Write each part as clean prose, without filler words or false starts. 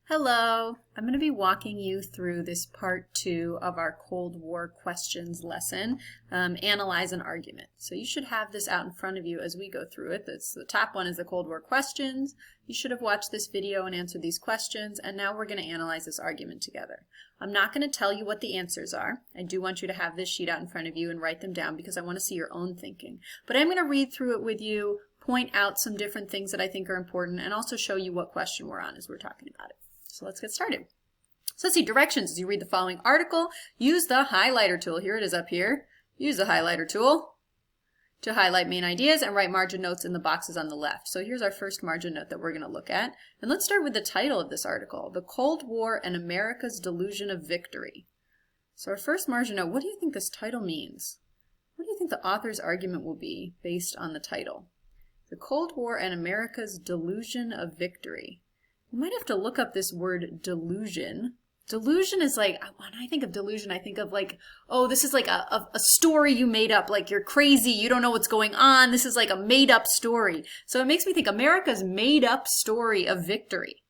Hello, I'm going to be walking you through this part 2 of our Cold War questions lesson, Analyze an Argument. So you should have this out in front of you as we go through it. The top one is the Cold War questions. You should have watched this video and answered these questions, and now we're going to analyze this argument together. I'm not going to tell you what the answers are. I do want you to have this sheet out in front of you and write them down because I want to see your own thinking. But I'm going to read through it with you, point out some different things that I think are important, and also show you what question we're on as we're talking about it. So let's get started. So let's see, directions as you read the following article. Use the highlighter tool. Here it is up here. Use the highlighter tool to highlight main ideas and write margin notes in the boxes on the left. So here's our first margin note that we're going to look at. And let's start with the title of this article, The Cold War and America's Delusion of Victory. So our first margin note, what do you think this title means? What do you think the author's argument will be based on the title? The Cold War and America's Delusion of Victory. You might have to look up this word delusion. Delusion is like, when I think of delusion, I think of like, oh, this is like a story you made up, like you're crazy, you don't know what's going on, this is like a made up story. So it makes me think America's made up story of victory.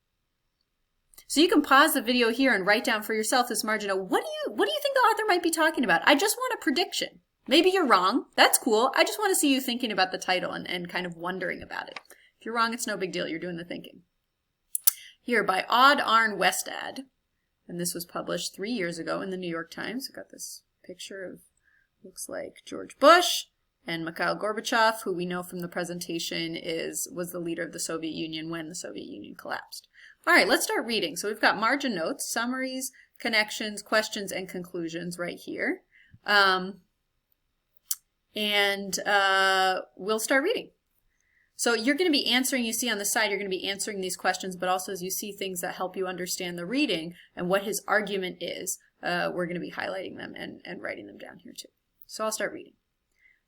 So you can pause the video here and write down for yourself this margin of what do you think the author might be talking about? I just want a prediction. Maybe you're wrong. That's cool. I just want to see you thinking about the title and kind of wondering about it. If you're wrong, it's no big deal. You're doing the thinking. Here by Odd Arne Westad, and this was published 3 years ago in the New York Times. We've got this picture of, looks like George Bush and Mikhail Gorbachev, who we know from the presentation was the leader of the Soviet Union when the Soviet Union collapsed. All right, let's start reading. So we've got margin notes, summaries, connections, questions, and conclusions right here. We'll start reading. So you're going to be answering, you see on the side, you're going to be answering these questions, but also as you see things that help you understand the reading and what his argument is, we're going to be highlighting them and writing them down here too. So I'll start reading.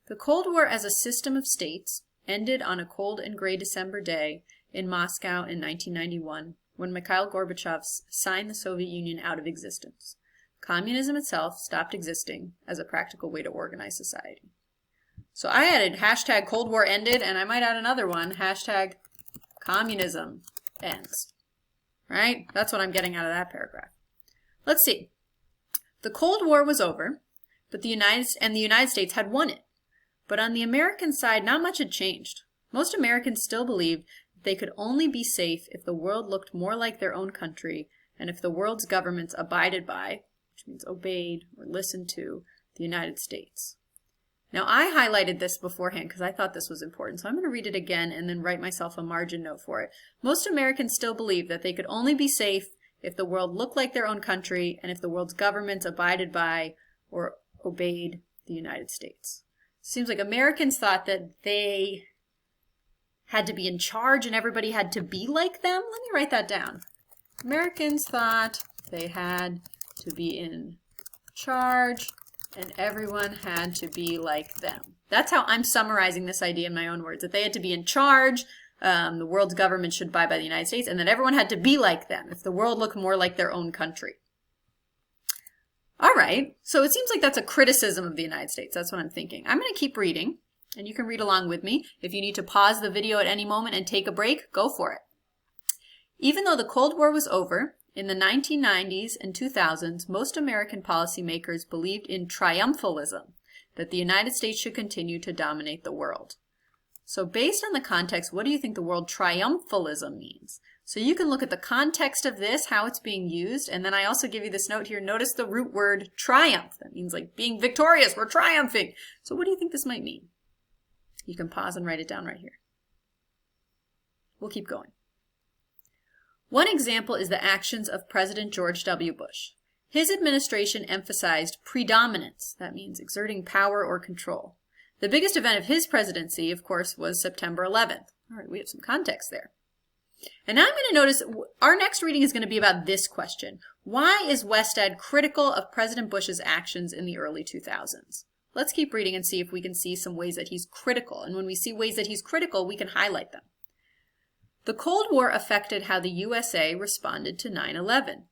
The Cold War as a system of states ended on a cold and gray December day in Moscow in 1991 when Mikhail Gorbachev signed the Soviet Union out of existence. Communism itself stopped existing as a practical way to organize society. So I added hashtag Cold War ended, and I might add another one, hashtag communism ends. Right? That's what I'm getting out of that paragraph. Let's see. The Cold War was over, but the United States had won it. But on the American side, not much had changed. Most Americans still believed that they could only be safe if the world looked more like their own country and if the world's governments abided by, which means obeyed or listened to, the United States. Now, I highlighted this beforehand because I thought this was important, so I'm going to read it again and then write myself a margin note for it. Most Americans still believe that they could only be safe if the world looked like their own country and if the world's governments abided by or obeyed the United States. Seems like Americans thought that they had to be in charge and everybody had to be like them. Let me write that down. Americans thought they had to be in charge and everyone had to be like them. That's how I'm summarizing this idea in my own words, that they had to be in charge, the world's government should abide by the United States, and that everyone had to be like them if the world looked more like their own country. All right, so it seems like that's a criticism of the United States. That's what I'm thinking. I'm going to keep reading, and you can read along with me. If you need to pause the video at any moment and take a break, go for it. Even though the Cold War was over, in the 1990s and 2000s, most American policymakers believed in triumphalism, that the United States should continue to dominate the world. So based on the context, what do you think the word triumphalism means? So you can look at the context of this, how it's being used, and then I also give you this note here. Notice the root word triumph. That means like being victorious, we're triumphing. So what do you think this might mean? You can pause and write it down right here. We'll keep going. One example is the actions of President George W. Bush. His administration emphasized predominance. That means exerting power or control. The biggest event of his presidency, of course, was September 11th. All right, we have some context there. And now I'm going to notice our next reading is going to be about this question. Why is Westad critical of President Bush's actions in the early 2000s? Let's keep reading and see if we can see some ways that he's critical. And when we see ways that he's critical, we can highlight them. The Cold War affected how the USA responded to 9/11.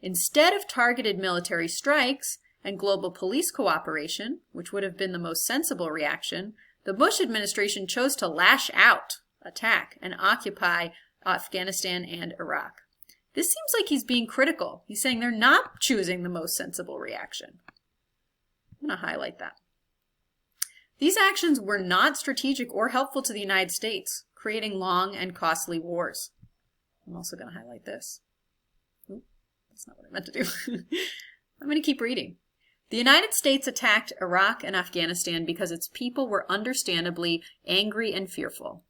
Instead of targeted military strikes and global police cooperation, which would have been the most sensible reaction, the Bush administration chose to lash out, attack, and occupy Afghanistan and Iraq. This seems like he's being critical. He's saying they're not choosing the most sensible reaction. I'm going to highlight that. These actions were not strategic or helpful to the United States, creating long and costly wars. I'm also going to highlight this. Oop, that's not what I meant to do. I'm going to keep reading. The United States attacked Iraq and Afghanistan because its people were understandably angry and fearful.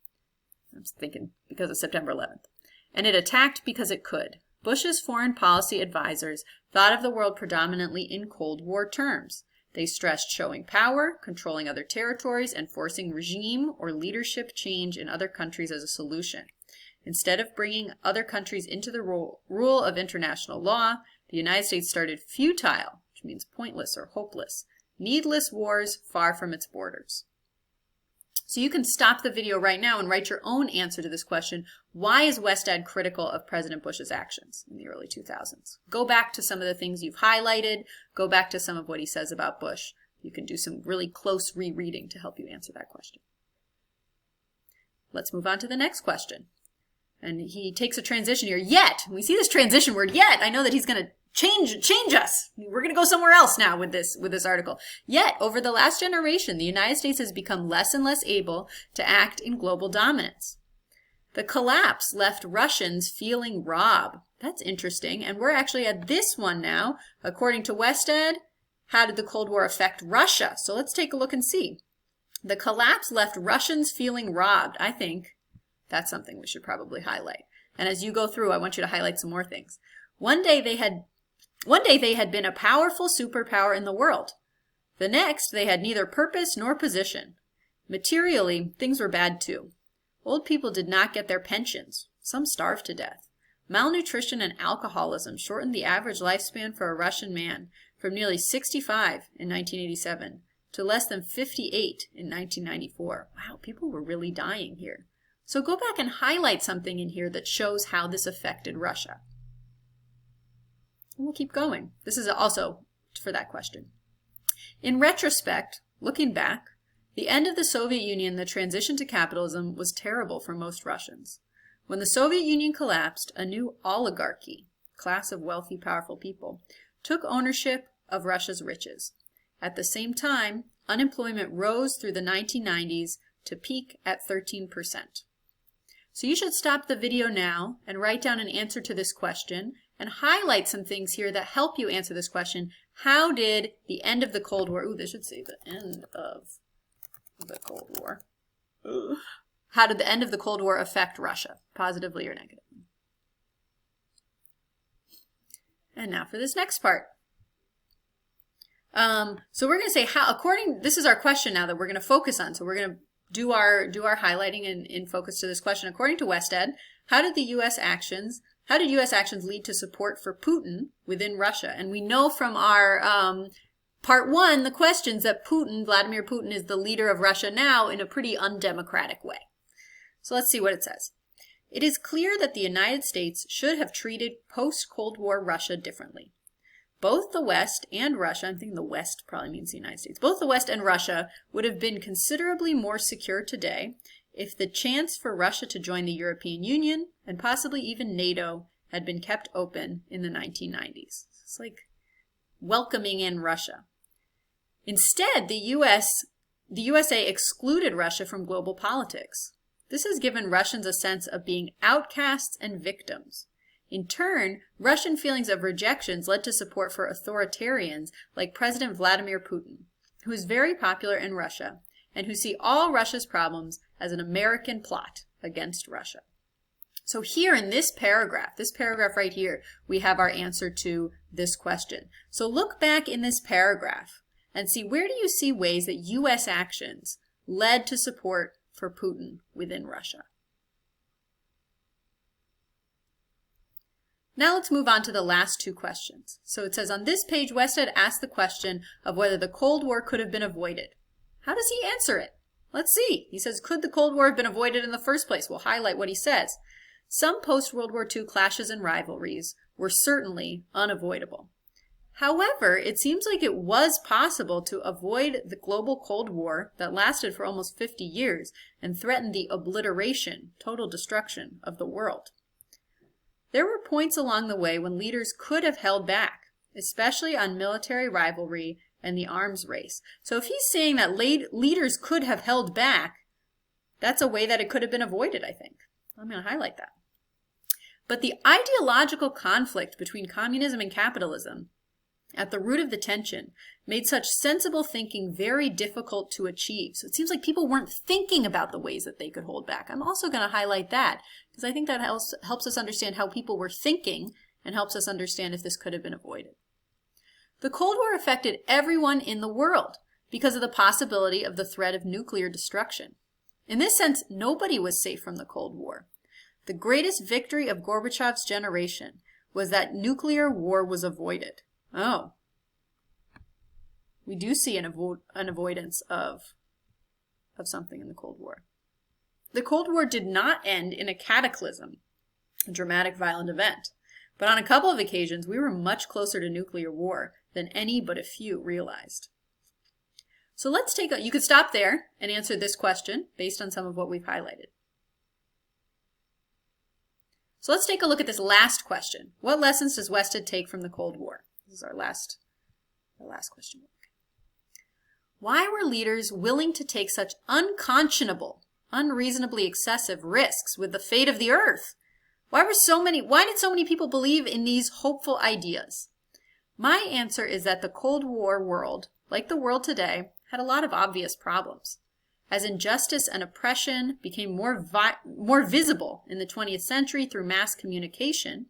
I was thinking because of September 11th. And it attacked because it could. Bush's foreign policy advisors thought of the world predominantly in Cold War terms. They stressed showing power, controlling other territories, and forcing regime or leadership change in other countries as a solution. Instead of bringing other countries into the rule of international law, the United States started futile, which means pointless or hopeless, needless wars far from its borders. So you can stop the video right now and write your own answer to this question. Why is Westad critical of President Bush's actions in the early 2000s? Go back to some of the things you've highlighted. Go back to some of what he says about Bush. You can do some really close rereading to help you answer that question. Let's move on to the next question. And he takes a transition here. Yet, we see this transition word, yet. I know that he's going to change us. We're going to go somewhere else now with this article. Yet, over the last generation, the United States has become less and less able to act in global dominance. The collapse left Russians feeling robbed. That's interesting. And we're actually at this one now. According to Westad, how did the Cold War affect Russia? So let's take a look and see. The collapse left Russians feeling robbed. I think that's something we should probably highlight. And as you go through, I want you to highlight some more things. One day they had been a powerful superpower in the world. The next, they had neither purpose nor position. Materially, things were bad too. Old people did not get their pensions. Some starved to death. Malnutrition and alcoholism shortened the average lifespan for a Russian man from nearly 65 in 1987 to less than 58 in 1994. Wow, people were really dying here. So go back and highlight something in here that shows how this affected Russia. We'll keep going. This is also for that question. In retrospect, looking back, the end of the Soviet Union, the transition to capitalism, was terrible for most Russians. When the Soviet Union collapsed, a new oligarchy, class of wealthy, powerful people, took ownership of Russia's riches. At the same time, unemployment rose through the 1990s to peak at 13%. So you should stop the video now and write down an answer to this question and highlight some things here that help you answer this question. How did the end of the Cold War, this should say the end of the Cold War. How did the end of the Cold War affect Russia, positively or negatively? And now for this next part. So we're going to say how, this is our question now that we're going to focus on. So we're going to do our highlighting in focus to this question. According to Westad, how did U.S. actions lead to support for Putin within Russia? And we know from our part one, the questions, that Vladimir Putin, is the leader of Russia now in a pretty undemocratic way. So let's see what it says. It is clear that the United States should have treated post-Cold War Russia differently. Both the West and Russia, I'm thinking the West probably means the United States, both the West and Russia would have been considerably more secure today if the chance for Russia to join the European Union and possibly even NATO had been kept open in the 1990s. It's like welcoming in Russia. Instead, the USA excluded Russia from global politics. This has given Russians a sense of being outcasts and victims. In turn, Russian feelings of rejections led to support for authoritarians like President Vladimir Putin, who is very popular in Russia and who see all Russia's problems as an American plot against Russia. So here in this paragraph right here, we have our answer to this question. So look back in this paragraph and see, where do you see ways that U.S. actions led to support for Putin within Russia? Now let's move on to the last two questions. So it says on this page, Westad asked the question of whether the Cold War could have been avoided. How does he answer it? Let's see. He says, could the Cold War have been avoided in the first place? We'll highlight what he says. Some post-World War II clashes and rivalries were certainly unavoidable. However, it seems like it was possible to avoid the global Cold War that lasted for almost 50 years and threatened the obliteration, total destruction of the world. There were points along the way when leaders could have held back, especially on military rivalry and the arms race. So if he's saying that leaders could have held back, that's a way that it could have been avoided, I think. I'm going to highlight that. But the ideological conflict between communism and capitalism at the root of the tension made such sensible thinking very difficult to achieve. So it seems like people weren't thinking about the ways that they could hold back. I'm also going to highlight that because I think that helps us understand how people were thinking and helps us understand if this could have been avoided. The Cold War affected everyone in the world because of the possibility of the threat of nuclear destruction. In this sense, nobody was safe from the Cold War. The greatest victory of Gorbachev's generation was that nuclear war was avoided. Oh, we do see an avoidance of something in the Cold War. The Cold War did not end in a cataclysm, a dramatic violent event, but on a couple of occasions we were much closer to nuclear war than any but a few realized. So let's you could stop there and answer this question based on some of what we've highlighted. So let's take a look at this last question. What lessons does Wested take from the Cold War? This is our last question. Why were leaders willing to take such unconscionable, unreasonably excessive risks with the fate of the earth? Why did so many people believe in these hopeful ideas? My answer is that the Cold War world, like the world today, had a lot of obvious problems. As injustice and oppression became more visible in the 20th century through mass communication,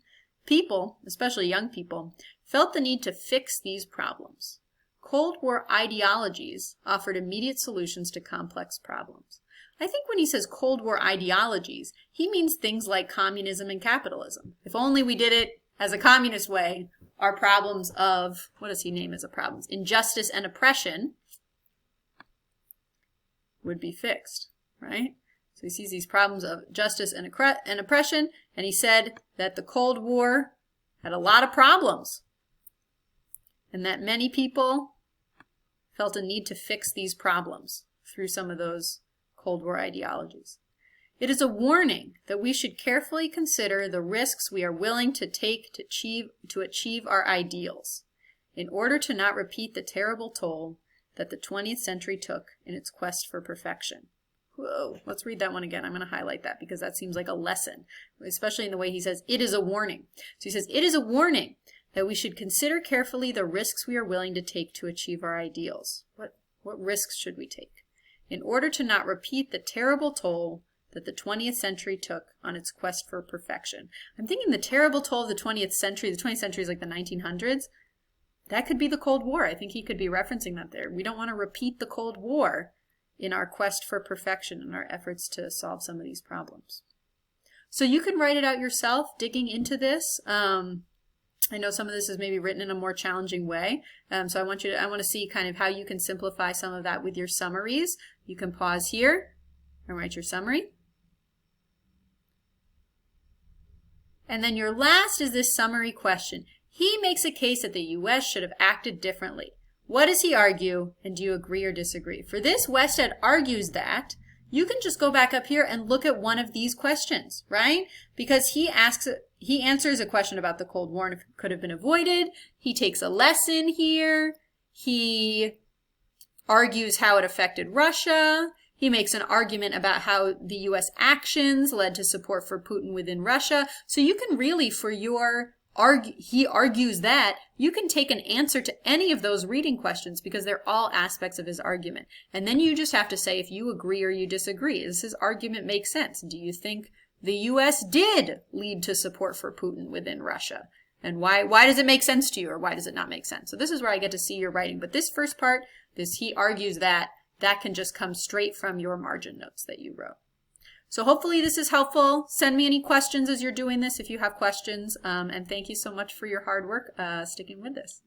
people, especially young people, felt the need to fix these problems. Cold War ideologies offered immediate solutions to complex problems. I think when he says Cold War ideologies, he means things like communism and capitalism. If only we did it as a communist way, our problems of, what does he name as a problems? Injustice and oppression would be fixed, right? So he sees these problems of justice and oppression, and he said that the Cold War had a lot of problems, and that many people felt a need to fix these problems through some of those Cold War ideologies. It is a warning that we should carefully consider the risks we are willing to take to achieve our ideals, in order to not repeat the terrible toll that the 20th century took in its quest for perfection. Whoa, let's read that one again. I'm going to highlight that because that seems like a lesson, especially in the way he says, it is a warning. So he says, it is a warning that we should consider carefully the risks we are willing to take to achieve our ideals. What risks should we take? In order to not repeat the terrible toll that the 20th century took on its quest for perfection. I'm thinking the terrible toll of the 20th century is like the 1900s. That could be the Cold War. I think he could be referencing that there. We don't want to repeat the Cold War in our quest for perfection and our efforts to solve some of these problems. So you can write it out yourself, digging into this. I know some of this is maybe written in a more challenging way. So I want to see kind of how you can simplify some of that with your summaries. You can pause here and write your summary. And then your last is this summary question. He makes a case that the U.S. should have acted differently. What does he argue, and do you agree or disagree? For this, Wested argues that you can just go back up here and look at one of these questions, right? Because he answers a question about the Cold War and if it could have been avoided. He takes a lesson here. He argues how it affected Russia. He makes an argument about how the U.S. actions led to support for Putin within Russia. So you can really, he argues that you can take an answer to any of those reading questions because they're all aspects of his argument. And then you just have to say if you agree or you disagree. Does his argument make sense? Do you think the U.S. did lead to support for Putin within Russia? And why does it make sense to you, or why does it not make sense? So this is where I get to see your writing. But this first part, he argues that can just come straight from your margin notes that you wrote. So hopefully this is helpful. Send me any questions as you're doing this if you have questions. And thank you so much for your hard work sticking with this.